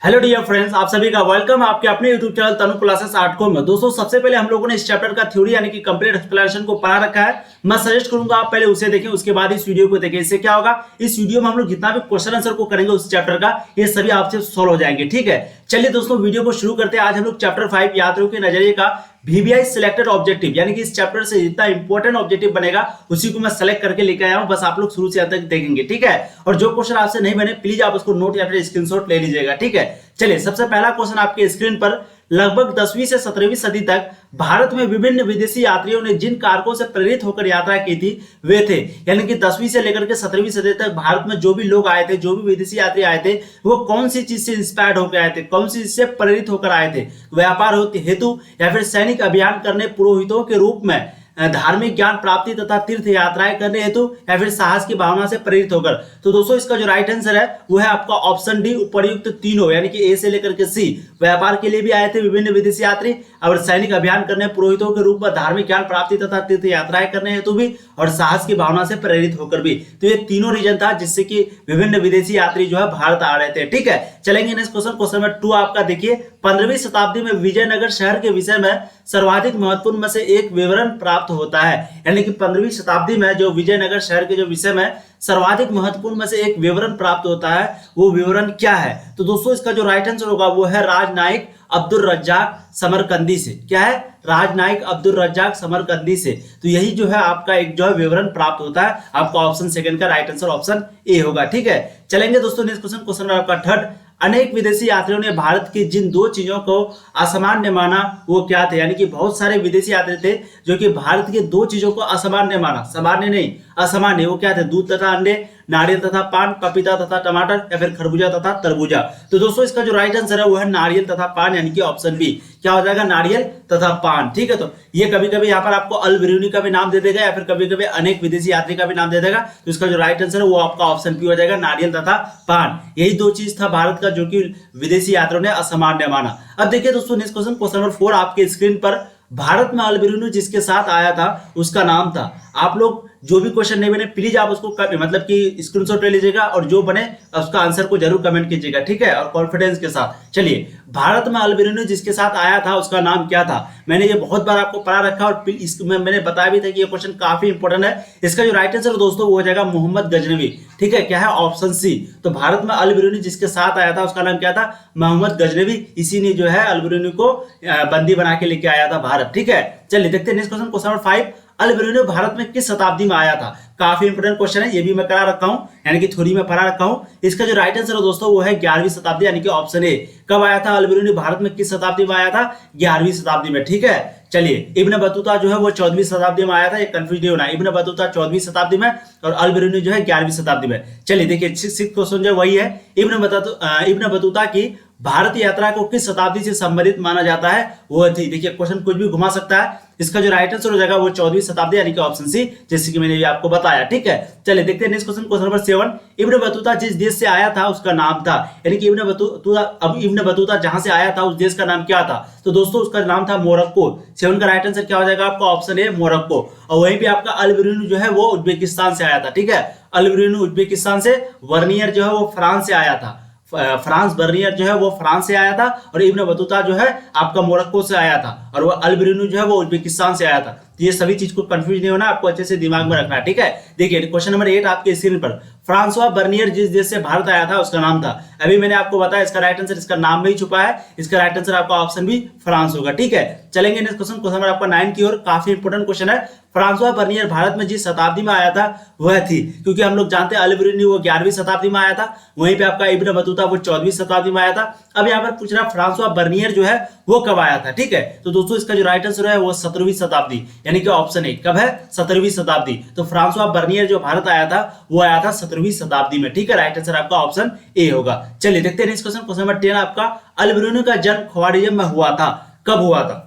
Hello dear friends, आप सभी का वेलकम आपके अपने यूट्यूब चैनल तनु क्लासेस आर्ट को में। दोस्तों, सबसे पहले हम लोगों ने इस चैप्टर का थ्योरी यानी कि कंप्लीट एक्सप्लेनेशन को पढ़ा रखा है। मैं सजेस्ट करूंगा आप पहले उसे देखें, उसके बाद इस वीडियो को देखें। इससे क्या होगा, इस वीडियो में हम लोग जितना भी क्वेश्चन आंसर को करेंगे उस चैप्टर का, ये सभी आपसे सॉल्व हो जाएंगे। ठीक है, चलिए दोस्तों वीडियो को शुरू करते हैं। आज हम लोग चैप्टर 5 यात्रियों के नजरिए का VBI सिलेक्टेड ऑब्जेक्टिव यानी कि इस चैप्टर से जितना इंपॉर्टेंट ऑब्जेक्टिव बनेगा उसी को मैं सेलेक्ट करके लेके आया हूं। बस आप लोग शुरू से अंत तक देखेंगे। ठीक है, और जो क्वेश्चन आपसे नहीं बने प्लीज आप उसको नोट या फिर स्क्रीनशॉट ले लीजिएगा। ठीक है, चलिए सबसे पहला क्वेश्चन आपके स्क्रीन पर। लगभग 10वीं से 17वीं सदी तक भारत में विभिन्न विदेशी यात्रियों ने जिन कारकों से प्रेरित होकर यात्रा की थी वे थे, यानी कि 10वीं से लेकर के 17वीं सदी तक भारत में जो भी लोग आए थे, जो भी विदेशी यात्री आए थे, वो कौन सी चीज से इंस्पायर्ड होकर आए थे, कौन सी चीज से प्रेरित होकर आए थे? व्यापार हेतु या फिर सैनिक अभियान करने, पुरोहितों के रूप में, धार्मिक ज्ञान प्राप्ति तथा तीर्थ यात्राएं करने हेतु, या फिर साहस की भावना से प्रेरित होकर। तो दोस्तों इसका जो राइट आंसर है वो है आपका ऑप्शन डी, उपर्युक्त तीनों, यानी कि ए से लेकर के सी। व्यापार के लिए भी आए थे विभिन्न विदेशी यात्री, और सैनिक अभियान करने, पुरोहितों के रूप में, धार्मिक ज्ञान प्राप्ति तथा तीर्थ यात्राएं करने हेतु भी, और साहस की भावना से प्रेरित होकर भी। तो ये तीनों रीजन था जिससे कि विभिन्न विदेशी यात्री जो है भारत आ रहे थे। ठीक है, चलेंगे नेक्स्ट क्वेश्चन। क्वेश्चन नंबर 2 आपका देखिए। 15वीं शताब्दी में विजयनगर शहर के विषय में सर्वाधिक महत्वपूर्ण में से एक विवरण प्राप्त होता है, यानी कि 15वीं शताब्दी में जो विजयनगर शहर के जो विषय में सर्वाधिक महत्वपूर्ण में से एक विवरण प्राप्त होता है, वो विवरण क्या है? तो दोस्तों इसका जो राइट आंसर होगा वो है राजनायक अब्दुल रज्जाक समरकंदी से। क्या है? राजनायक अब्दुल रज्जाक समरकंदी से। तो यही जो है आपका एक जो है विवरण प्राप्त होता है। आपका ऑप्शन सेकंड का राइट आंसर ऑप्शन ए होगा। ठीक है, चलेंगे दोस्तों नेक्स्ट क्वेश्चन। क्वेश्चन आपका थर्ड। अनेक विदेशी यात्रियों ने भारत की जिन दो चीजों को असामान्य माना वो क्या थे? यानी कि बहुत सारे विदेशी यात्री थे जो कि भारत की दो चीजों को असामान्य माना, सामान्य नहीं असामान्य। वो क्या थे? दूध तथा अंडे, नारियल तथा पान, पपीता तथा टमाटर, या फिर खरबूजा तथा तरबूजा। तो दोस्तों इसका जो राइट आंसर है वो है नारियल तथा पान, यानी कि ऑप्शन बी। क्या हो जाएगा? नारियल तथा पान। ठीक है, तो ये कभी कभी यहाँ पर आपको अल बिरूनी का भी नाम दे देगा, या फिर कभी कभी अनेक विदेशी यात्री का भी नाम दे देगा। तो इसका जो राइट आंसर है वो आपका ऑप्शन बी हो जाएगा, नारियल तथा पान। यही दो चीज था भारत का जो कि विदेशी यात्रियों ने असामान्य माना। अब देखिए दोस्तों नेक्स्ट क्वेश्चन। क्वेश्चन नंबर 4 आपके स्क्रीन पर। भारत में अल बिरूनी जिसके साथ आया था उसका नाम था। आप लोग जो भी क्वेश्चन नहीं बने प्लीज आप उसको मतलब कि स्क्रीनशॉट ले लीजिएगा, और जो बने उसका आंसर को जरूर कमेंट कीजिएगा। ठीक है, और कॉन्फिडेंस के साथ। चलिए, भारत में अल बिरूनी जिसके साथ आया था उसका नाम क्या था? मैंने ये बहुत बार आपको पढ़ा रखा, और इसमें मैंने बताया भी था कि ये क्वेश्चन काफी इंपॉर्टेंट है। इसका जो राइट आंसर दोस्तों वो हो जाएगा मोहम्मद गजनवी। ठीक है, क्या है? Option C. तो भारत में अल बिरूनी जिसके साथ आया था उसका नाम क्या था? मोहम्मद गजनवी। इसी ने जो है अल बिरूनी को बंदी बना के लेके आया था भारत। ठीक है, चलिए देखते हैं नेक्स्ट क्वेश्चन। Question number 5। अल बिरूनी भारत में किस शताब्दी में आया था? काफी इंपोर्टेंट क्वेश्चन है, ये भी मैं करा रखा हूं, यानी कि थ्योरी में पढ़ा रखा हूं। इसका जो राइट आंसर है दोस्तों वो है 11वीं शताब्दी, यानी कि ऑप्शन ए। कब आया था अल बिरूनी भारत में? किस शताब्दी में आया था? 11वीं शताब्दी में। ठीक है, चलिए, इब्न बतूता जो है वो 14वीं शताब्दी में आया था। ये कंफ्यूज नहीं होना, इब्न बतूता 14वीं शताब्दी में और अल बिरूनी जो है 11वीं शताब्दी में। चलिए देखिए, सिक्स्थ क्वेश्चन जो वही है। इब्न बतूता की भारत यात्रा को किस शताब्दी से संबंधित माना जाता है? वो थी, देखिए क्वेश्चन कुछ भी घुमा सकता है। इसका जो राइट आंसर हो जाएगा वो 14वीं शताब्दी, यानी कि ऑप्शन सी, जैसे कि मैंने भी आपको बताया। ठीक है, चलिए देखते हैं next question. Question number 7। Ibn Battuta जिस देश से आया था उसका नाम था, यानी कि इब्न बतूता जहां से आया था उस देश का नाम क्या था? तो दोस्तों उसका नाम था मोरक्को। 7 का राइट आंसर क्या हो जाएगा आपका? Option A, Morocco. और वहीं पे आपका अल बिरूनी जो है वो उज्बेकिस्तान से आया था। ठीक है, अल बिरूनी उज्बेकिस्तान से, वर्नियर जो है वो फ्रांस से आया था। फ्रांस बर्नियर जो है वो फ्रांस से आया था, और इब्न बतूता जो है आपका मोरक्को से आया था, और वो अल बिरूनी जो है वो उज्बेकिस्तान से आया था। तो ये सभी चीज को कंफ्यूज नहीं होना, आपको अच्छे से दिमाग में रखना है। ठीक है, देखिए क्वेश्चन नंबर 8 आपके स्क्रीन पर। फ्रांसवा बर्नियर जिस देश से भारत आया था उसका नाम था। अभी मैंने आपको बताया इसका राइट आंसर, इसका नाम में ही छुपा है। इसका राइट आंसर आपका ऑप्शन भी फ्रांस होगा। ठीक है, चलेंगे नेक्स्ट क्वेश्चन। क्वेश्चन नंबर आपका 9 की ओर। काफी इंपोर्टेंट क्वेश्चन है। फ्रांसवा बर्नियर भारत में जिस शताब्दी में आया था वह थी, क्योंकि हम लोग जानते हैं अल बिरूनी वो 11वीं शताब्दी में आया था, वहीं पे आपका इब्न बतूता वो 14वीं शताब्दी में आया था। अब यहाँ पर पूछ रहा फ्रांसवा बर्नियर जो है वो कब आया था? ठीक है, तो दोस्तों इसका जो राइट आंसर है वो 17वीं शताब्दी, यानी कि ऑप्शन ए। कब है? 17वीं शताब्दी। तो फ्रांसवा बर्नियर जो भारत आया था वो आया था 17वीं शताब्दी में। ठीक है, राइट आंसर आपका ऑप्शन ए होगा। चलिए देखते हैं नेक्स्ट क्वेश्चन। क्वेश्चन नंबर 10 आपका। अल बिरूनी का जन्म ख्वारिज़म में हुआ था, कब हुआ था?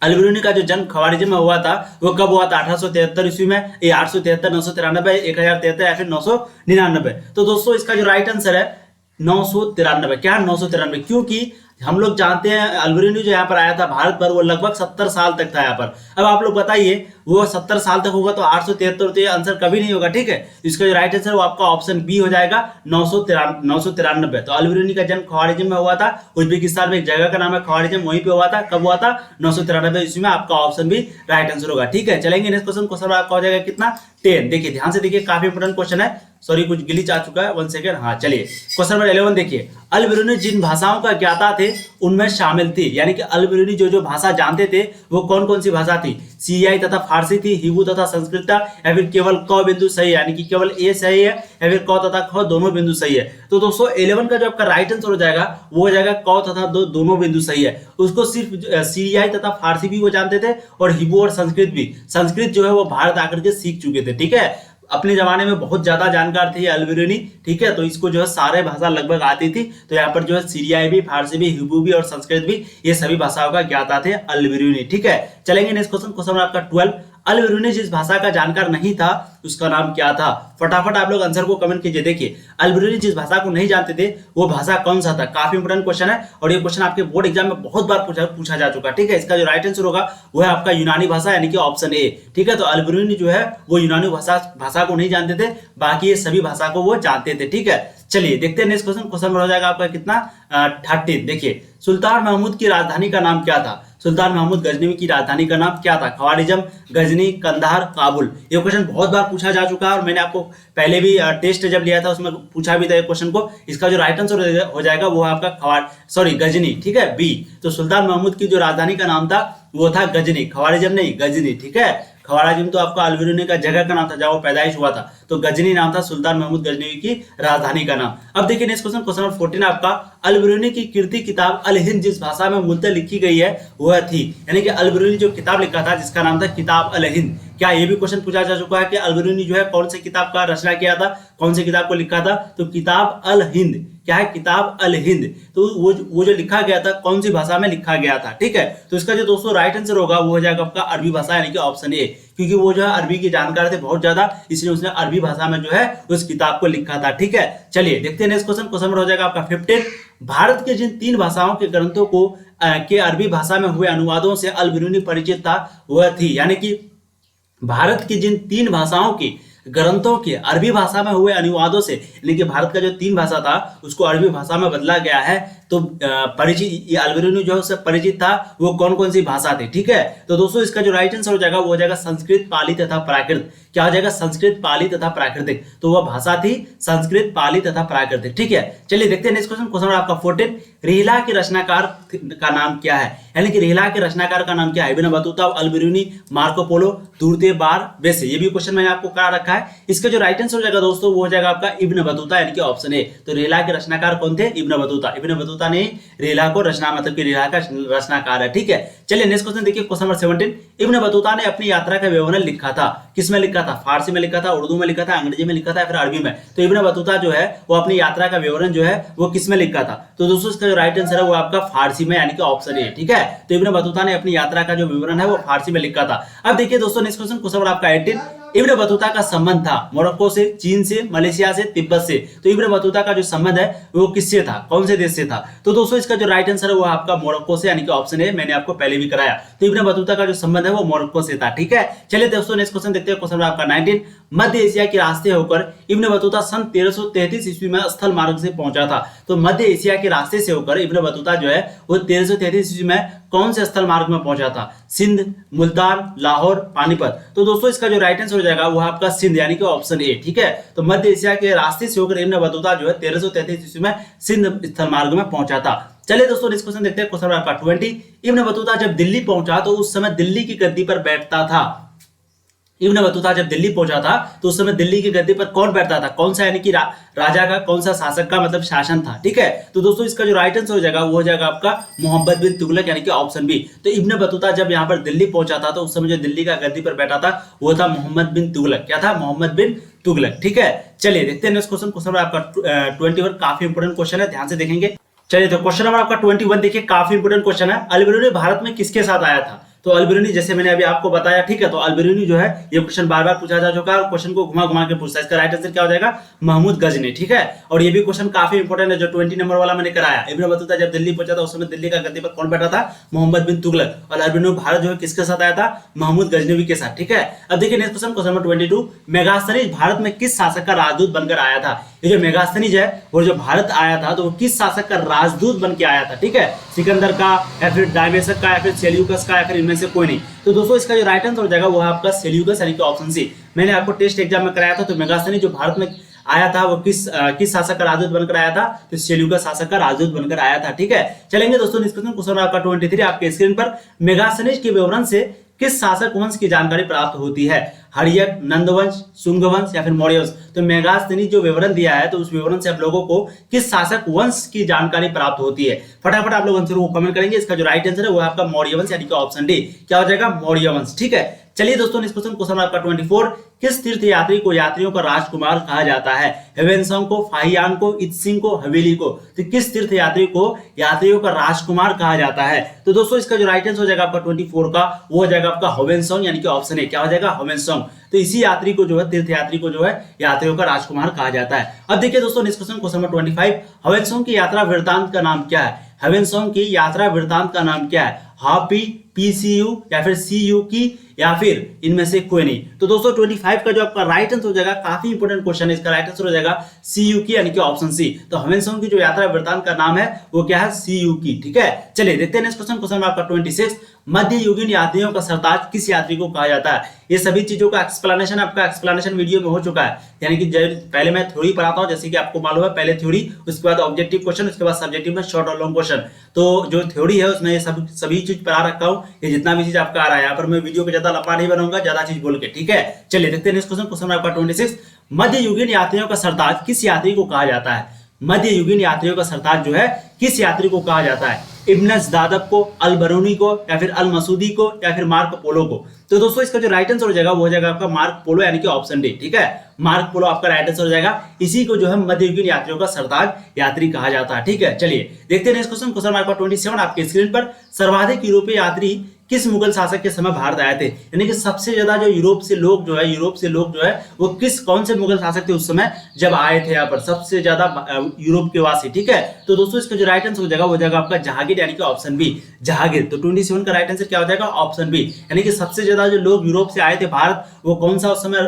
अल बिरूनी का जो जन्म ख्वारिज़म में हुआ था वो कब हुआ था? 1873 ईस्वी में, 873, 993, 1073 या फिर 999? तो दोस्तों इसका जो राइट आंसर है 993। क्या? 993, क्योंकि हम लोग जानते हैं अल्बेरुनी जो यहाँ पर आया था भारत पर, वो लगभग 70 साल तक था यहाँ पर। अब आप लोग बताइए वो 70 साल तक होगा तो 873, तो ये आंसर कभी नहीं होगा, ठीक है। इसका जो राइट आंसर वो आपका ऑप्शन बी हो जाएगा 993। तो अल्बेरुनी का जन्म ख्वारिज़म में हुआ था, उज्बेकिस्तान में एक जगह का नाम है ख्वारिज़म, वहीं पे हुआ था। कब हुआ था? 993 ईस्वी में। आपका ऑप्शन भी राइट आंसर होगा, ठीक है। चलेंगे नेक्स्ट क्वेश्चन आपका हो जाएगा कितना? 10। देखिए ध्यान से देखिए, काफी इंपोर्टेंट क्वेश्चन है। सॉरी कुछ ग्लिच आ चुका है, 1 सेकेंड। हाँ चलिए, क्वेश्चन नंबर 11 देखिए। अल-बिरूनी जिन भाषाओं का ज्ञाता थे उनमें शामिल थी, यानी कि अल-बिरूनी जो भाषा जानते थे वो कौन कौन सी भाषा थी? सीरियाई तथा फारसी थी, हिब्रू तथा संस्कृत था, या फिर केवल क बिंदु सही है, यानी कि केवल ए सही है, या फिर क तथा ख दोनों बिंदु सही है। तो दोस्तों 11 का जो आपका राइट आंसर हो जाएगा वो हो जाएगा क तथा दोनों बिंदु सही है। उसको सिर्फ सीरियाई तथा फारसी भी वो जानते थे, और हिब्रू और संस्कृत भी। संस्कृत जो है वो भारत आकर के सीख चुके थे, ठीक है। अपने जमाने में बहुत ज्यादा जानकार थे अल-बिरूनी, ठीक है। तो इसको जो है सारे भाषा लगभग आती थी। तो यहाँ पर जो है सीरियाई भी, फारसी भी, हिब्रू भी और संस्कृत भी, ये सभी भाषाओं का ज्ञाता थे अल-बिरूनी, ठीक है। चलेंगे नेक्स्ट क्वेश्चन, क्वेश्चन आपका 12। अल-बिरूनी जिस भाषा का जानकार नहीं था उसका नाम क्या था? फटाफट आप लोग आंसर को कमेंट कीजिए। देखिए अल-बिरूनी जिस भाषा को नहीं जानते थे वो भाषा कौन सा था? काफी इंपोर्टेंट क्वेश्चन है, और ये क्वेश्चन आपके बोर्ड एग्जाम में बहुत बार पूछा जा चुका है, ठीक है। इसका जो राइट आंसर होगा वो है आपका यूनानी भाषा, यानी कि ऑप्शन ए, ठीक है। तो अल-बिरूनी जो है वो यूनानी भाषा को नहीं जानते थे, बाकी ये सभी भाषा को वो जानते थे, ठीक है। चलिए देखते हैं नेक्स्ट क्वेश्चन, क्वेश्चन हो जाएगा आपका कितना? 13। देखिए सुल्तान महमूद की राजधानी का नाम क्या था? सुल्तान महमूद गजनवी की राजधानी का नाम क्या था? ख्वारिज़म, गजनी, कंधार, काबुल। ये क्वेश्चन बहुत बार पूछा जा चुका है, और मैंने आपको पहले भी टेस्ट जब लिया था उसमें पूछा भी था ये क्वेश्चन को। इसका जो राइट आंसर हो जाएगा वो है आपका गजनी, ठीक है, बी। तो सुल्तान महमूद की जो राजधानी का नाम था वो था गजनी, ख्वारिज़म नहीं, गजनी, ठीक है। ख्वारिज़म तो आपका अल-बिरूनी का जगह का नाम था जहां वो पैदाइश हुआ था, तो गजनी नाम था सुल्तान महमूद गजनवी की राजधानी का नाम। अब देखिए नेक्स्ट क्वेश्चन, क्वेश्चन नंबर 14 आपका। अल-बिरूनी की कीर्ति किताब अल-हिंद जिस भाषा में मूलतः लिखी गई है वह थी, यानी कि अल-बिरूनी जो किताब लिखा था जिसका नाम था किताब अल-हिंद। क्या ये भी क्वेश्चन पूछा जा चुका है कि अल-बिरूनी जो है कौन सी किताब का रचना किया था, कौन सी किताब को लिखा था? तो किताब अल-हिंद। क्या है? किताब अल-हिंद। तो वो जो लिखा गया था कौन सी भाषा में लिखा गया था, ठीक है। तो इसका जो दोस्तों राइट आंसर होगा वो हो जाएगा आपका अरबी भाषा, यानी कि ऑप्शन ए, क्योंकि वो जो है अरबी के जानकार थे बहुत ज्यादा, इसलिए उसने अरबी भाषा में जो है उस किताब को लिखा था, ठीक है। चलिए देखते हैं नेक्स्ट क्वेश्चन, क्वेश्चन हो जाएगा आपका 15। भारत के जिन 3 भाषाओं के ग्रंथों को के अरबी भाषा में हुए अनुवादों से अल-बिरूनी परिचित था वह थी, यानी कि भारत की जिन 3 भाषाओं के ग्रंथों के अरबी भाषा में हुए अनुवादों से, यानी कि भारत का जो 3 भाषा था उसको अरबी भाषा में बदला गया है। तो परिचित, ये अल-बिरूनी जो है उससे परिचित था वो कौन कौन सी भाषा थी, ठीक है। तो दोस्तों इसका जो राइट आंसर हो जाएगा वो हो जाएगा संस्कृत, पाली तथा प्राकृत। क्या हो जाएगा? संस्कृत, पाली तथा प्राकृतिक। तो वह भाषा थी संस्कृत, पाली तथा प्राकृतिक, ठीक है। चलिए देखते हैं नेक्स्ट क्वेश्चन, क्वेश्चन आपका 14। रिहला के रचनाकार का नाम क्या है? यानी कि रिहला के रचनाकार का नाम क्या है? इब्न बतूता, अल-बिरूनी, मार्को पोलो, दूरते बार वेसे। ये भी क्वेश्चन मैंने आपको करा रखा है। इसका जो राइट आंसर हो जाएगा दोस्तों वो हो जाएगा आपका इब्न बतूता, यानी कि ऑप्शन ए। तो रिहला के रचनाकार कौन थे? Ibn Battuta. इब्न बतूता ने रिहला को रचना, मतलब कि रिहला का रचनाकार है, ठीक है। चलिए नेक्स्ट क्वेश्चन देखिए, क्वेश्चन नंबर 17। इब्न बतूता ने अपनी यात्रा का विवरण लिखा था, किसमें लिखा था? फारसी में लिखा था, उर्दू में लिखा था, अंग्रेजी में लिखा था, फिर अरबी में। तो इब्न बतूता जो है वो अपनी यात्रा का विवरण जो है वो किसमें लिखा था? तो दोस्तों इसका जो राइट आंसर है वो आपका फारसी में, यानी कि ऑप्शन ए, ठीक है। तो इब्न बतूता ने अपनी यात्रा का जो विवरण है वो फारसी में लिखा था। अब देखिए दोस्तों नेक्स्ट क्वेश्चन, क्वेश्चन आपका 18। इब्न बतूता का संबंध था मोरक्को से, चीन से, मलेशिया से, तिब्बत से। तो इब्न बतूता का जो संबंध है वो किससे था, कौन से देश से था? तो दोस्तों इसका जो राइट आंसर है वो आपका मोरक्को से, यानी कि ऑप्शन ए, मैंने आपको पहले भी कराया। तो इब्न बतूता का जो संबंध है वो मोरक्को से था, ठीक है। चलिए दोस्तों नेक्स्ट क्वेश्चन देखते हैं, क्वेश्चन आपका 19। मध्य एशिया के रास्ते होकर इब्न बतूता सन 1333 ईस्वी में स्थल मार्ग से पहुंचा था। तो मध्य एशिया के रास्ते से होकर इब्न बतूता जो है वो 1333 ईस्वी में कौन से स्थल मार्ग में पहुंचा था? सिंध, मुल्तान, लाहौर, पानीपत। तो दोस्तों इसका जो राइट आंसर हो जाएगा वो आपका सिंध, यानी कि ऑप्शन ए, ठीक है। तो मध्य एशिया के रास्ते से होकर इब्न बतूता जो है 1333 ईस्वी में सिंध स्थल मार्ग में पहुंचा था। चलिए दोस्तों नेक्स्ट क्वेश्चन देखते हैं, क्वेश्चन आपका 20। इब्न बतूता जब दिल्ली पहुंचा तो उस समय दिल्ली की गद्दी पर बैठता था। इब्न बतूता जब दिल्ली पहुंचा था तो उस समय दिल्ली की गद्दी पर कौन बैठता था? कौन सा, यानी कि राजा का, कौन सा शासक का मतलब शासन था, ठीक है। तो दोस्तों इसका जो राइट आंसर हो जाएगा वो हो जाएगा आपका मोहम्मद बिन तुगलक, यानी कि ऑप्शन बी। तो इब्न बतूता जब यहाँ पर दिल्ली पहुंचा था तो उस समय जो दिल्ली का गद्दी पर बैठा था वो था मोहम्मद बिन तुगलक। क्या था? मोहम्मद बिन तुगलक, ठीक है। चलिए देखते हैं नेक्स्ट क्वेश्चन, क्वेश्चन आपका 21। काफी इंपोर्टेंट क्वेश्चन है, ध्यान से देखेंगे। चलिए तो क्वेश्चन नंबर आपका 21 देखिए, काफी इंपोर्टेंट क्वेश्चन है। अल-बिरूनी भारत में किसके साथ आया था? तो अल-बिरूनी जैसे मैंने अभी आपको बताया, ठीक है। तो अल-बिरूनी जो है ये क्वेश्चन बार बार पूछा जा चुका है और क्वेश्चन को घुमा घुमा के पूछता है। इसका राइट आंसर क्या हो जाएगा? महमूद गजनी, ठीक है। और ये भी क्वेश्चन काफी इंपॉर्टेंट है जो 20 नंबर वाला मैंने कराया। इब्न बतूता जब दिल्ली पहुंचा था उस समय दिल्ली का गद्दी पर कौन बैठा था? मोहम्मद बिन तुगलक। और अल-बिरूनी भारत जो है किसके साथ आया था? महमूद गजनवी के साथ, ठीक है। अब देखिए next question, question number 22, Megasthenes Bharat में किस शासक का राजदूत बनकर आया था? ये जो मेगास्थनीज है वो जो भारत आया था तो वो किस शासक का राजदूत बन के आया था, ठीक है। सिकंदर का, या फिर डायमेशक का, या फिर सेल्यूकस का, या फिर इनमें से कोई नहीं। तो दोस्तों इसका जो राइट आंसर हो जाएगा वो है आपका सेल्यूकस, यानी कि ऑप्शन सी। मैंने आपको टेस्ट एग्जाम में कराया था। तो मेगास्थनीज जो भारत में आया था वो किस शासक का राजदूत बनकर आया था? तो सेल्यूकस शासक का राजदूत बनकर आया था, ठीक है। चलेंगे दोस्तों नेक्स्ट क्वेश्चन, क्वेश्चन आपका 23 आपके स्क्रीन पर। मेगास्थनीज के विवरण से किस शासक वंश की जानकारी प्राप्त होती है? हर्यक, नंदवंश, शुंगवंश या फिर मौर्य वंश? तो मेगास्थनीज जो विवरण दिया है तो उस विवरण से आप लोगों को किस शासक वंश की जानकारी प्राप्त होती है? फटाफट आप लोग आंसर को कमेंट करेंगे। इसका जो राइट आंसर है वो है आपका मौर्य वंश, यानी कि ऑप्शन डी। क्या हो जाएगा? मौर्य वंश, ठीक है। चलिए दोस्तों नेक्स्ट क्वेश्चन, क्वेश्चन आपका 24, किस तीर्थ यात्री को यात्रियों का राजकुमार कहा जाता है? हेवेनसोंग को, फाहियान को, इत्सिंग को, हवेली को? तो किस तीर्थ यात्री को यात्रियों का राजकुमार कहा जाता है? तो दोस्तों इसका जो राइट आंसर हो जाएगा आपका 24 का वो हो जाएगा आपका हेवेनसोंग, यानी कि ऑप्शन ए। क्या हो जाएगा? हेवेनसोंग। तो इसी यात्री को जो है, तीर्थ यात्री को जो है यात्रियों का राजकुमार कहा जाता है। अब देखिए दोस्तों नेक्स्ट क्वेश्चन, क्वेश्चन नंबर 25, हेवेनसोंग की यात्रा वृत्तांत का नाम क्या है? हेवेनसोंग की यात्रा वृत्तांत का नाम क्या है? हापी, पीसीयू या फिर सीयू की, या फिर इनमें से कोई नहीं। तो दोस्तों 25 का जो आपका राइट आंसर हो जाएगा, काफी इंपॉर्टेंट क्वेश्चन है, इसका राइट आंसर हो जाएगा सीयू की, यानी कि ऑप्शन सी। तो हेवेनसोंग की जो यात्रा वृत्तांत का नाम है वो क्या है? सीयू की, ठीक है। चलिए देखते हैं नेक्स्ट क्वेश्चन, क्वेश्चन आपका 26, मध्ययुगीन यात्रियों का सरताज किस यात्री को कहा जाता है? ये सभी चीजों का एक्सप्लेनेशन आपका एक्सप्लेनेशन वीडियो में हो चुका है, यानी कि पहले मैं थ्योरी पढ़ाता हूं, जैसे कि आपको मालूम है, पहले थ्योरी, उसके बाद ऑब्जेक्टिव क्वेश्चन, उसके बाद सब्जेक्टिव में शॉर्ट और लॉन्ग क्वेश्चन। तो जो थ्योरी है उसमें ये सभी चीज पढ़ा रखा हूं, ये जितना भी चीज आपका आ रहा है। यहाँ पर मैं वीडियो को ज्यादा लंबा नहीं बनाऊंगा, ज्यादा चीज बोल के, ठीक है। चलिए देखते हैं नेक्स्ट क्वेश्चन, क्वेश्चन आपका 26, मध्ययुगीन यात्रियों का सरताज किस यात्री को कहा जाता है? मध्ययुगीन यात्रियों का सरताज जो है किस यात्री को कहा जाता है? इब्न ज़ादब को, अल-बरूनी को, या फिर अल-मसूदी को, या फिर मार्क पोलो को? तो दोस्तों इसका जो राइट आंसर हो जाएगा वो हो जाएगा आपका मार्क पोलो, यानी कि ऑप्शन डी, ठीक है। मार्क पोलो आपका राइट आंसर हो जाएगा। इसी को जो है मध्ययुगीन यात्रियों का सरताज यात्री कहा जाता है, ठीक है। चलिए देखते हैं नेक्स्ट क्वेश्चन, क्वेश्चन आपका 27 आपके स्क्रीन पर। सर्वाधिक यूरोपीय यात्री किस मुगल शासक के समय भारत आए थे? यानी कि सबसे ज्यादा जो यूरोप से लोग जो है वो कौन से मुगल शासक थे उस समय जब आए थे यहाँ पर, सबसे ज्यादा यूरोप के वासी, ठीक है। तो दोस्तों इसका जो राइट आंसर हो जाएगा वो हो जाएगा आपका जहांगीर, यानी कि ऑप्शन बी, जहांगीर। तो 27 का राइट आंसर क्या हो जाएगा? ऑप्शन बी, यानी कि सबसे ज्यादा जो लोग यूरोप से आए थे भारत, वो कौन सा उस समय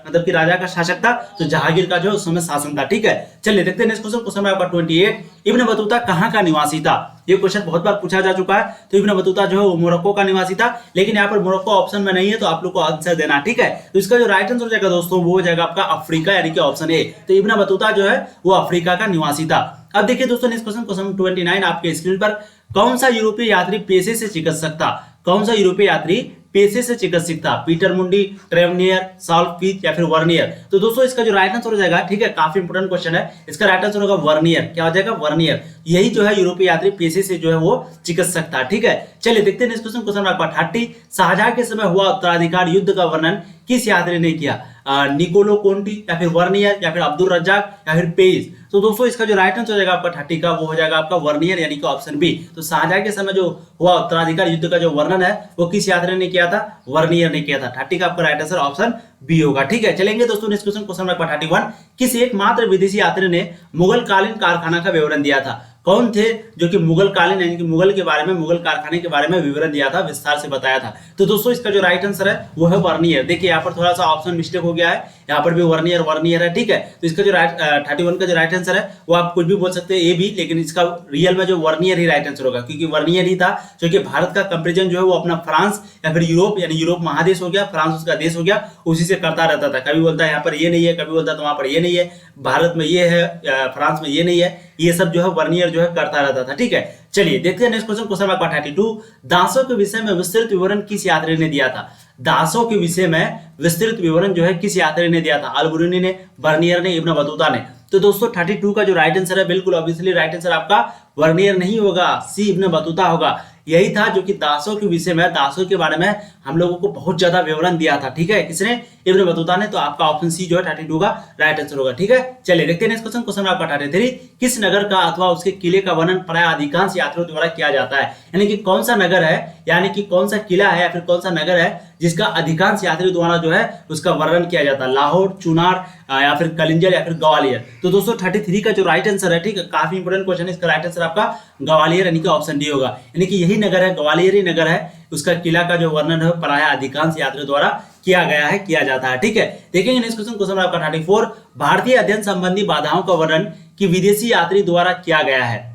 मतलब कि राजा का शासक था? तो जहांगीर का जो उस समय शासन था, ठीक है। चलिए देखते हैं नेक्स्ट क्वेश्चन, क्वेश्चन आपका 28, इब्न बतूता कहाँ का निवासी था? ये क्वेश्चन बहुत बार पूछा जा चुका है। तो इब्न बतूता जो है वो मोरक्को का निवासी था, लेकिन यहाँ पर मोरक्को ऑप्शन में नहीं है, तो आप लोग को आंसर देना, ठीक है। तो इसका जो राइट आंसर हो जाएगा दोस्तों वो हो जाएगा आपका अफ्रीका, यानी कि ऑप्शन ए। तो इब्न बतूता जो है वो अफ्रीका का निवासी था। अब देखिए दोस्तों नेक्स्ट क्वेश्चन, क्वेश्चन 29 आपके स्क्रीन पर। कौन सा यूरोपीय यात्री पेशे से चिकित्सक था? कौन सा यूरोपीय यात्री पेशे से चिकित्सक था? पीटर मुंडी, ट्रेवनियर, साल्फीच या फिर वर्नियर? तो दोस्तों इसका जो राइट आंसर हो जाएगा, ठीक है, काफी इंपोर्टेंट क्वेश्चन है, इसका राइट आंसर होगा वर्नियर। क्या हो जाएगा? वर्नियर। यही जो है यूरोपीय यात्री पेशे से जो है वो चिकित्सक था, ठीक है। चलिए देखते हैं नेक्स्ट क्वेश्चन, क्वेश्चन आपका 30, शाहजहां के समय हुआ उत्तराधिकार युद्ध का वर्णन किस यात्री ने किया? निकोलो कोंटी, या फिर वर्नियर, या फिर अब्दुल रज्जाक, या फिर पेज? तो दोस्तों इसका जो राइट आंसर हो जाएगा आपका 30 का वो हो जाएगा आपका वर्नियर, यानी कि ऑप्शन बी। तो शाहजहां के समय जो हुआ उत्तराधिकार युद्ध का जो वर्णन है वो किस यात्री ने किया था? वर्नियर ने किया था। 30 का आपका राइट आंसर ऑप्शन बी होगा, ठीक है। चलेंगे दोस्तों नेक्स्ट क्वेश्चन, क्वेश्चन नंबर 31, किस एकमात्र विदेशी यात्री ने मुगल कालीन कारखाना का विवरण दिया था? कौन थे जो कि मुगल कालीन, यानी कि मुगल के बारे में, मुगल कारखाने के बारे में विवरण दिया था, विस्तार से बताया था? तो दोस्तों इसका जो राइट आंसर है वो है वर्नियर। देखिए यहाँ पर थोड़ा सा ऑप्शन मिस्टेक हो गया है, यहाँ पर भी वर्नियर है, ठीक है। तो इसका जो 31 का जो राइट आंसर है वो आप कुछ भी बोल सकते हैं, ए भी, लेकिन इसका रियल में जो वर्नियर ही राइट आंसर होगा, क्योंकि वर्नियर ही था जो कि भारत का कंपेरिजन जो है वो अपना फ्रांस या फिर यूरोप, यानी यूरोप महादेश हो गया, फ्रांस उसका देश हो गया, उसी से करता रहता था। कभी बोलता है यहाँ पर ये नहीं है, कभी बोलता है तो वहां पर ये नहीं है, भारत में ये है, फ्रांस में ये नहीं है, ये सब जो है वर्नियर जो है करता रहता था, ठीक है। चलिए देखते हैं नेक्स्ट क्वेश्चन, क्वेश्चन नंबर 32, दासों के विषय में विस्तृत विवरण किस यात्री ने दिया था? दासों के विषय में विस्तृत विवरण जो है किस यात्री ने दिया था? अल-बरूनी ने, वर्नियर ने, इब्न बतूता ने? तो दोस्तों 32 का जो राइट आंसर है, बिल्कुल ऑब्वियसली राइट आंसर आपका वर्नियर नहीं होगा, सी इब्न बतूता होगा। यही था जो कि दासों के विषय में, दासों के बारे में हम लोगों को बहुत ज्यादा विवरण दिया था। ठीक है, किसने? इब्न बतूता ने। तो आपका ऑप्शन सी जो है 32 का राइट आंसर होगा। ठीक है, चलिए देखते हैं नेक्स्ट क्वेश्चन। क्वेश्चन आपका 33, किस नगर का अथवा उसके किले का वर्णन प्राय अधिकांश यात्रियों द्वारा किया जाता है? यानी कि कौन सा नगर है, यानी कि कौन सा किला है या फिर कौन सा नगर है जिसका अधिकांश यात्रियों द्वारा जो है उसका वर्णन किया जाता है? लाहौर, चुनार या फिर कलिंजर या फिर ग्वालियर। तो दोस्तों 33 का जो राइट आंसर है, ठीक है, काफी इंपोर्टेंट क्वेश्चन है, इसका राइट आंसर आपका ग्वालियर यानी कि ऑप्शन डी होगा। यानी कि यही नगर है, ग्वालियर ही नगर है, उसका किला का जो वर्णन है प्राय अधिकांश यात्रियों द्वारा किया गया है, किया जाता है। ठीक है, देखेंगे नेक्स्ट क्वेश्चन। क्वेश्चन आपका 34, भारतीय अध्ययन संबंधी बाधाओं का वर्णन कि विदेशी यात्री द्वारा किया गया है।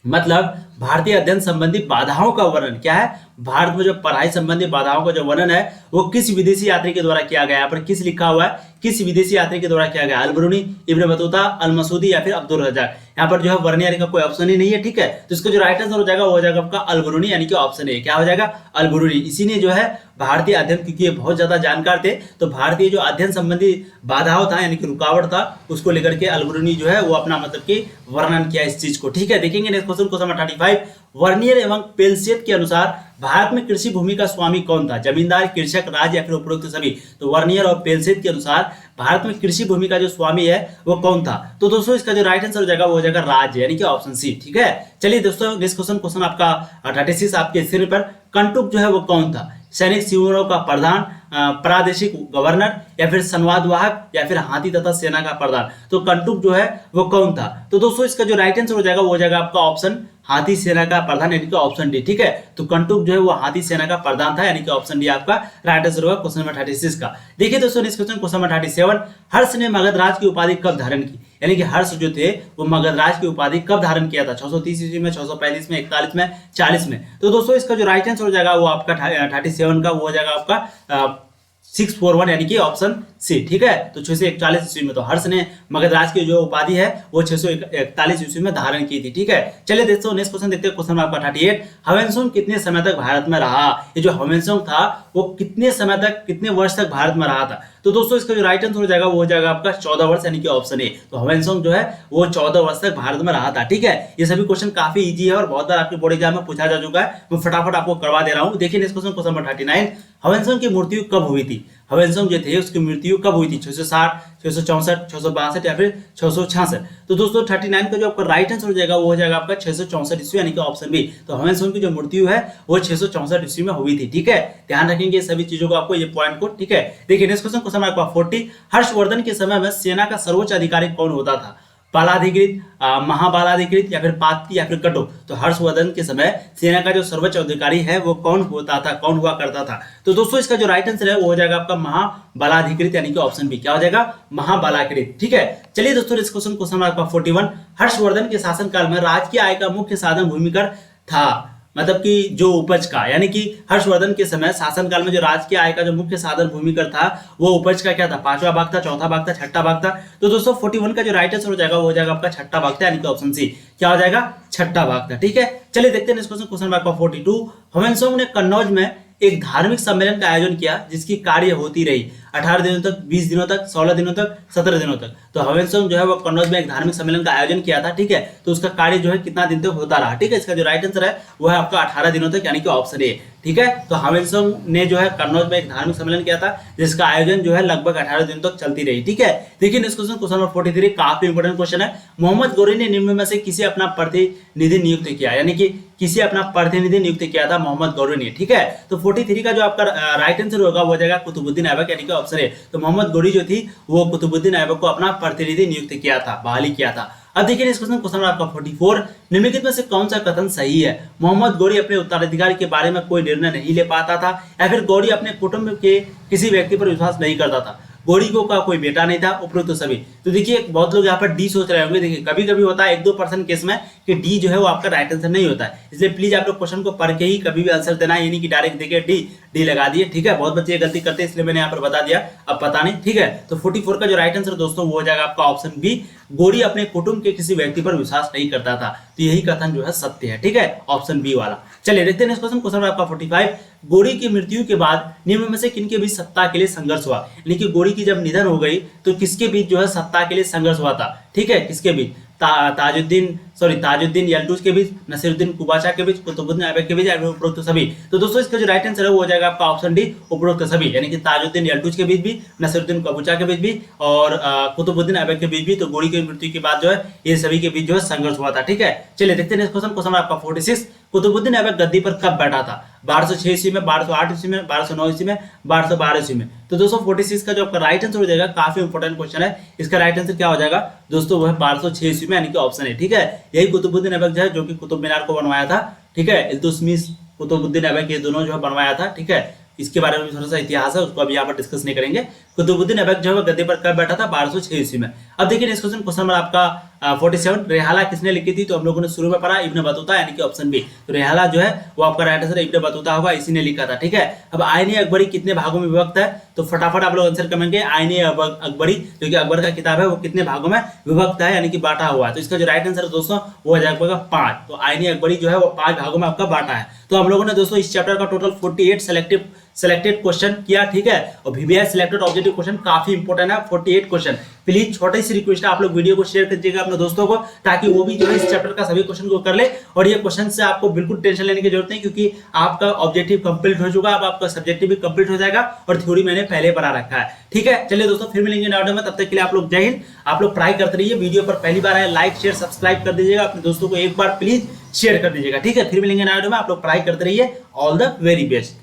मतलब भारतीय अध्ययन संबंधी बाधाओं का वर्णन क्या है? भारत में जो पढ़ाई संबंधी बाधाओं का जो वर्णन है वो किस विदेशी यात्री के द्वारा किया गया है? यहाँ पर किस लिखा हुआ है? किस विदेशी यात्री के द्वारा किया गया? अल-बरूनी, इब्न बतूता, अल-मसूदी या फिर अब्दुल रज़ाक। यहाँ पर जो है वर्णियर का कोई ऑप्शन ही नहीं है। ठीक है, तो इसका जो राइट आंसर हो जाएगा वो हो जाएगा आपका अल-बरूनी यानी कि ऑप्शन ए। क्या हो जाएगा? अल-बरूनी। इसी ने जो है भारतीय अध्ययन, क्योंकि ये बहुत ज्यादा जानकार थे, तो भारतीय जो अध्ययन संबंधी बाधाओं था यानी कि रुकावट था उसको लेकर के अल-बरूनी जो है वो अपना मतलब कि वर्णन किया इस चीज को। ठीक है, देखेंगे नेक्स्ट क्वेश्चन। क्वेश्चन 35, वर्नियर एवं पेलसेट के अनुसार भारत में कृषि भूमि का स्वामी कौन था? जमींदार, कृषक, राज या फिर उपरोक्त सभी? तो वर्नियर और पेलसेट के अनुसार भारत में कृषि भूमि का जो स्वामी है वो कौन था? तो दोस्तों इसका जो राइट आंसर हो जाएगा वो हो जाएगा राज यानी कि ऑप्शन सी। ठीक है, चलिए दोस्तों नेक्स्ट क्वेश्चन। क्वेश्चन आपका 36 आपके स्क्रीन पर, कंटुक जो है वो कौन था? सैनिक शिविरों का प्रधान, प्रादेशिक गवर्नर या फिर संवादवाहक या फिर हाथी तथा सेना का प्रधान? तो कंटुक जो है वो कौन था? तो दोस्तों इसका जो राइट आंसर हो जाएगा वो हो जाएगा आपका ऑप्शन हाथी सेना का प्रधान यानी कि ऑप्शन डी। ठीक है, तो कंटुक जो है वो हाथी सेना का प्रधान था यानी कि ऑप्शन डी आपका राइट आंसर होगा क्वेश्चन नंबर 36 का। देखिए दोस्तों नेक्स्ट क्वेश्चन। क्वेश्चन नंबर 37, हर्ष ने मगधराज की उपाधि कब धारण की? यानी कि हर्ष जो थे वो मगधराज की उपाधि कब धारण किया था? 630 ईस्वी में, 635 में, 41 में, 40 में? तो दोस्तों इसका जो राइट आंसर हो जाएगा वो आपका 37 का वो हो जाएगा आपका 641 यानी कि ऑप्शन सी। ठीक है, तो 641 ईस्वी में तो हर्ष ने मगधराज की जो उपाधि है वो 641 ईस्वी में धारण की थी। ठीक है, चलिए दोस्तों नेक्स्ट क्वेश्चन देखते हैं। क्वेश्चन आपका 38, ह्वेनसोंग कितने समय तक भारत में रहा? ये जो ह्वेनसोंग था वो कितने समय तक, कितने वर्ष तक भारत में रहा था? तो दोस्तों इसका जो राइट आंसर हो जाएगा वो हो जाएगा आपका 14 वर्ष यानी कि ऑप्शन ए। तो ह्वेनसोंग जो है वो 14 वर्ष तक भारत में रहा था। ठीक है, ये सभी क्वेश्चन काफी इजी है और बहुत बार आपके बोर्ड एग्जाम में पूछा जा चुका है, मैं फटाफट आपको करवा दे रहा हूँ। देखिए नेक्स्ट क्वेश्चन। क्वेश्चन नंबर 39, ह्वेनसोंग की मृत्यु कब हुई थी? ह्वेनसोंग जो थे उसकी मृत्यु कब हुई थी? 660, 664, 662 या फिर 666? तो दोस्तों 39 का जो आपका राइट आंसर हो जाएगा वो हो जाएगा आपका 664 ईस्वी यानी कि ऑप्शन बी। तो ह्वेनसोंग की जो मृत्यु है वो 664 ईस्वी में हुई थी। ठीक है, ध्यान रखेंगे सभी चीजों को, आपको ये पॉइंट को। ठीक है, देखिए नेक्स्ट क्वेश्चन। क्वेश्चन आपका 40, हर्षवर्धन के समय में सेना का सर्वोच्च अधिकारी कौन होता था? बालाधिकृत, महाबालाधिकृत या फिर पाती या फिर कटो? तो हर्षवर्धन के समय सेना का जो सर्वोच्च अधिकारी है वो कौन होता था, कौन हुआ करता था? तो दोस्तों इसका जो राइट आंसर है वो हो जाएगा आपका महाबालाधिकृत यानी कि ऑप्शन बी। क्या हो जाएगा? महाबालाकृत। ठीक है, चलिए दोस्तों इस क्वेश्चन। क्वेश्चन आपका 41, हर्षवर्धन के शासनकाल में राजकीय आय का मुख्य साधन भूमिकर था? मतलब कि जो उपज का, यानी कि हर्षवर्धन के समय शासनकाल में जो राजकीय आय का जो मुख्य साधन भूमिकर था वो उपज का क्या था? 5वां भाग था, 4था भाग था, 6ठा भाग था? तो दोस्तों 41 का जो राइट आंसर हो जाएगा वो हो जाएगा आपका 6ठा भाग था यानी कि ऑप्शन सी। क्या हो जाएगा? 6ठा भाग था। ठीक है, चलिए देखते हैं नेक्स्ट क्वेश्चन। क्वेश्चन आपका 42, ह्वेनसोंग ने कन्नौज में एक धार्मिक सम्मेलन का आयोजन किया जिसकी कार्य होती रही 18 दिनों तक, 20 दिनों तक, 16 दिनों तक, 17 दिनों तक? तो ह्वेनसोंग जो है वो कन्नौज में एक धार्मिक सम्मेलन का आयोजन किया था। ठीक है, तो उसका कार्य जो है कितना दिन तक होता रहा? ठीक है, इसका जो राइट आंसर है वो है आपका 18 दिनों तक यानी कि ऑप्शन ए। ठीक है, तो ह्वेनसोंग ने जो है कन्नौज में एक धार्मिक सम्मेलन किया था जिसका आयोजन जो है लगभग 18 दिन तक चलती रही। ठीक है, देखिए नेक्स्ट क्वेश्चन। क्वेश्चन नंबर 43 काफी इंपोर्टेंट क्वेश्चन है। मोहम्मद गौरी ने निम्न में से किसे अपना प्रतिनिधि नियुक्त किया? यानी कि किसे अपना प्रतिनिधि नियुक्त किया था मोहम्मद गौरी ने? ठीक है, तो 43 का जो आपका राइट आंसर होगा वो हो जाएगा कुतुबुद्दीन ऐबक यानी कि ऑप्शन ए। तो मोहम्मद गौरी जो थी वो कुतुबुद्दीन ऐबक को अपना प्रतिनिधि नियुक्त किया था, बहाली किया था। अब देखिए इस क्वेश्चन। क्वेश्चन आपका 44, निम्नलिखित में से कौन सा कथन सही है? मोहम्मद गौरी अपने उत्तराधिकारी के बारे में कोई निर्णय नहीं ले पाता था, या फिर गौरी अपने कुटुंब के किसी व्यक्ति पर विश्वास नहीं करता था, गौरी को का कोई बेटा नहीं था, उपरोक्त सभी? तो देखिए बहुत लोग यहाँ पर डी सोच रहे होंगे। देखिए कभी कभी होता है 1-2% केस में कि डी जो है वो आपका राइट आंसर नहीं होता है, इसलिए प्लीज आप लोग क्वेश्चन को पढ़ के ही कभी भी आंसर देना, यानी कि डायरेक्ट देखिए डी लगा दिए। ठीक है, बहुत बच्चे गलती करते हैं इसलिए मैंने यहाँ पर बता दिया, अब पता नहीं। ठीक है, तो 44 का जो राइट आंसर दोस्तों वो हो जाएगा आपका ऑप्शन बी, गौरी अपने कुटुंब के किसी व्यक्ति पर विश्वास नहीं करता था। तो यही कथन जो है सत्य है। ठीक है, ऑप्शन बी वाला। चलिए देखते हैं नेक्स्ट क्वेश्चन। क्वेश्चन आपका 45, गौरी की मृत्यु के बाद निम्न में से किनके बीच सत्ता के लिए संघर्ष हुआ? यानी कि गौरी की जब निधन हो गई तो किसके बीच जो है सत्ता के लिए संघर्ष हुआ था? ठीक है, किसके बीच? ताजुद्दीन सॉरी ताजुद्दीन यल्तुज के बीच, नसीरुद्दीन कुबाचा के बीच, कुतुबुद्दीन ऐबक के बीच, उपरोक्त सभी। तो दोस्तों इसका जो राइट आंसर है वो हो जाएगा आपका ऑप्शन डी, उपरोक्त सभी, यानी कि ताजुद्दीन यल्तुज के बीच भी, नसीरुद्दीन कुबाचा के बीच भी और कुतुबुद्दीन ऐबक के बीच भी। तो गोरी की मृत्यु के बाद जो है ये सभी के बीच जो है संघर्ष हुआ था। ठीक है, चलिए देखते हैं नेक्स्ट क्वेश्चन आपका 46। कुतुबुद्दीन ऐबक गद्दी पर कब बैठा था? 1206 ईस्वी में, 1208 ईस्वी में, 1209 ईस्वी में, 1212 ईस्वी में। तो दोस्तों 46 का जो आपका राइट आंसर हो जाएगा, काफी इंपॉर्टेंट क्वेश्चन है, इसका राइट आंसर क्या हो जाएगा दोस्तों, वो है 1206 ईस्वी में, यानी कि ऑप्शन है। ठीक है, यही कुतुबुद्दीन ऐबक जो है जो कि कुतुब मीनार को बनवाया था। ठीक है, इल्तुतमिश, कुतुबुद्दीन ऐबक ये दोनों जो है बनवाया था। ठीक है, इसके बारे में भी थोड़ा सा इतिहास है, उसको अभी यहाँ पर डिस्कस नहीं करेंगे। कुतुबुद्दीन ऐबक जो है गद्दी पर कब बैठा था? 1206 ईस्वी में। अब देखिए नेक्स्ट क्वेश्चन नंबर आपका 47। रेहाला किसने लिखी थी? तो हम लोगों ने शुरू में पढ़ा इब्न बतूता, यानी कि ऑप्शन बी। तो रेहाला जो है वो आपका राइट आंसर इब्न बतूता होगा, इसी ने लिखा था। ठीक है, अब आईने अकबरी कितने भागों में विभक्त है? तो फटाफट आप लोग आंसर करेंगे। आईने अकबरी जो कि अकबर का किताब है वो कितने भागों में विभक्त है, यानी कि बांटा हुआ है? तो इसका जो राइट आंसर है दोस्तों वो हो जाएगा 5। तो आईने अकबरी जो है वो 5 भागों में आपका बांटा है। तो हम लोगों ने दोस्तों इस चैप्टर का टोटल 48 सेलेक्टेड क्वेश्चन किया। ठीक है, और VBI सिलेक्टेड ऑब्जेक्टिव क्वेश्चन काफी इंपॉर्टेंट है, 48 क्वेश्चन। प्लीज छोटी सी रिक्वेस्ट है, आप लोग वीडियो को शेयर कर दीजिएगा अपने दोस्तों को, ताकि वो भी जो है इस चैप्टर का सभी क्वेश्चन को कर ले। और ये क्वेश्चन से आपको बिल्कुल टेंशन लेने की जरूरत नहीं, क्योंकि आपका ऑब्जेक्टिव कंप्लीट हो चुका, अब आपका सब्जेक्टिव भी कंप्लीट हो जाएगा और थ्योरी मैंने पहले पढ़ा रखा है। ठीक है, चलिए दोस्तों फिर मिलेंगे नए वीडियो में, तब तक के लिए आप लोग जय हिंद। आप लोग ट्राई करते रहिए, वीडियो पर पहली बार आए लाइक शेयर सब्सक्राइब कर दीजिएगा, अपने दोस्तों को एक बार प्लीज शेयर कर दीजिएगा। ठीक है, फिर मिलेंगे नए वीडियो में, आप लोग ट्राई करते रहिए। All the very best.